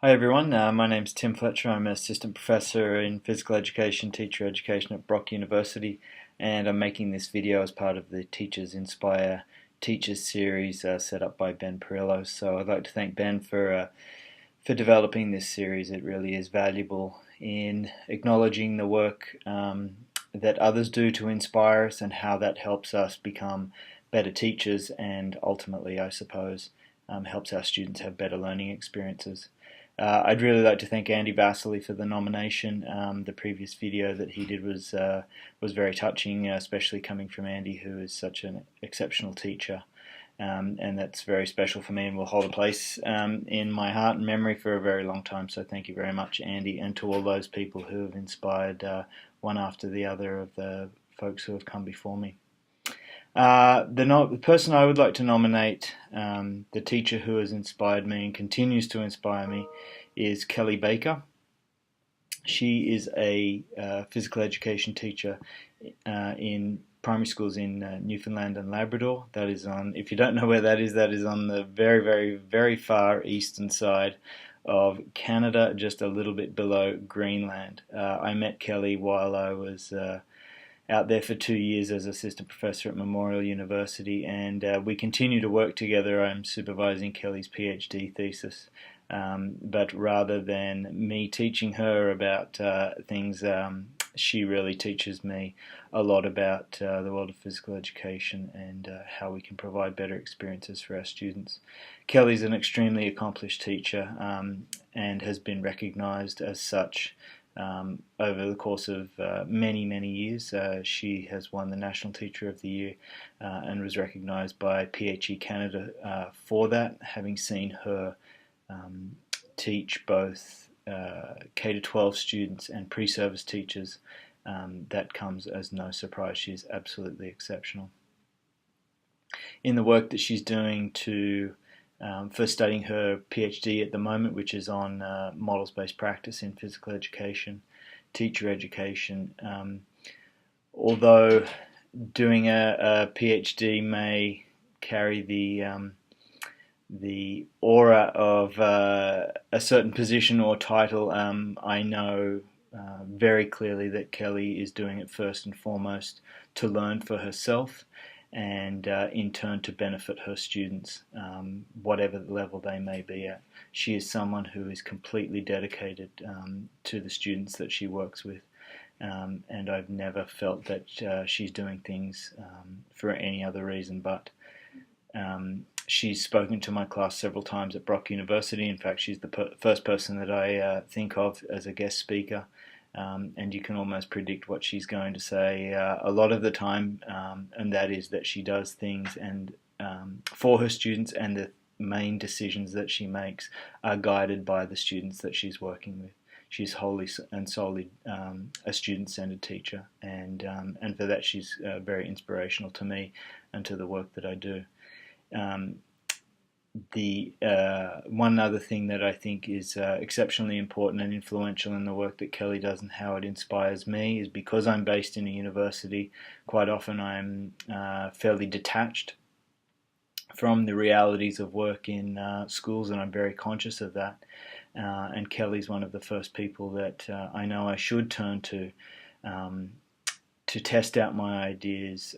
Hi everyone, my name's Tim Fletcher. I'm an assistant professor in physical education, teacher education at Brock University, and I'm making this video as part of the Teachers Inspire Teachers series set up by Ben Perillo. So I'd like to thank Ben for developing this series. It really is valuable in acknowledging the work that others do to inspire us and how that helps us become better teachers and ultimately, I suppose, helps our students have better learning experiences. I'd really like to thank Andy Vasily for the nomination. The previous video that he did was very touching, especially coming from Andy, who is such an exceptional teacher. And that's very special for me and will hold a place in my heart and memory for a very long time. So thank you very much, Andy, and to all those people who have inspired one after the other of the folks who have come before me. The person I would like to nominate, the teacher who has inspired me and continues to inspire me, is Kellie Baker. She is a physical education teacher in primary schools in Newfoundland and Labrador. That is on, if you don't know where that is on the very, very, very far eastern side of Canada, just a little bit below Greenland. I met Kellie while I was out there for 2 years as assistant professor at Memorial University, and we continue to work together. I'm supervising Kellie's PhD thesis, but rather than me teaching her about things, she really teaches me a lot about the world of physical education and how we can provide better experiences for our students. Kellie's an extremely accomplished teacher and has been recognized as such over the course of many, many years. She has won the National Teacher of the Year and was recognised by PHE Canada for that, having seen her teach both K-12 students and pre-service teachers. That comes as no surprise. She is absolutely exceptional. In the work that she's doing for studying her PhD at the moment, which is on models-based practice in physical education, teacher education. Although doing a PhD may carry the aura of a certain position or title, I know very clearly that Kellie is doing it first and foremost to learn for herself, and in turn to benefit her students, whatever level they may be at. She is someone who is completely dedicated to the students that she works with, and I've never felt that she's doing things for any other reason but. She's spoken to my class several times at Brock University. In fact, she's the first person that I think of as a guest speaker. And you can almost predict what she's going to say a lot of the time, and that is that she does things and for her students, and the main decisions that she makes are guided by the students that she's working with. She's wholly and solely a student-centered teacher, and for that she's very inspirational to me and to the work that I do. The one other thing that I think is exceptionally important and influential in the work that Kellie does and how it inspires me is because I'm based in a university. Quite often I'm fairly detached from the realities of work in schools, and I'm very conscious of that. And Kellie's one of the first people that I know I should turn to test out my ideas,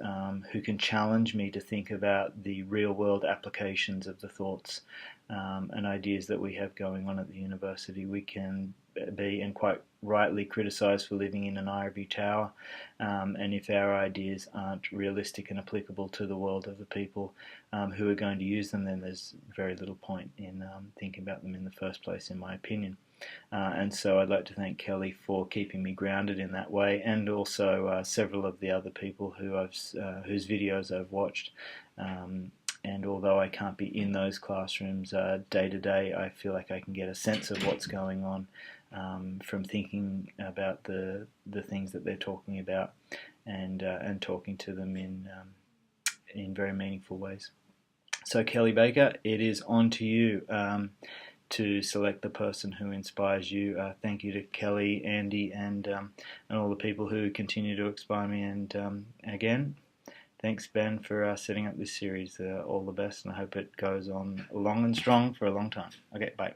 who can challenge me to think about the real-world applications of the thoughts and ideas that we have going on at the university. We can be, and quite rightly, criticised for living in an ivory tower, and if our ideas aren't realistic and applicable to the world of the people who are going to use them, then there's very little point in thinking about them in the first place, in my opinion. And so I'd like to thank Kellie for keeping me grounded in that way, and also several of the other people whose videos I've watched. And although I can't be in those classrooms day to day, I feel like I can get a sense of what's going on from thinking about the things that they're talking about, and talking to them in very meaningful ways. So Kellie Baker, it is on to you to select the person who inspires you. Thank you to Kellie, Andy, and all the people who continue to inspire me. And again, thanks, Ben, for setting up this series. All the best, and I hope it goes on long and strong for a long time. Okay, bye.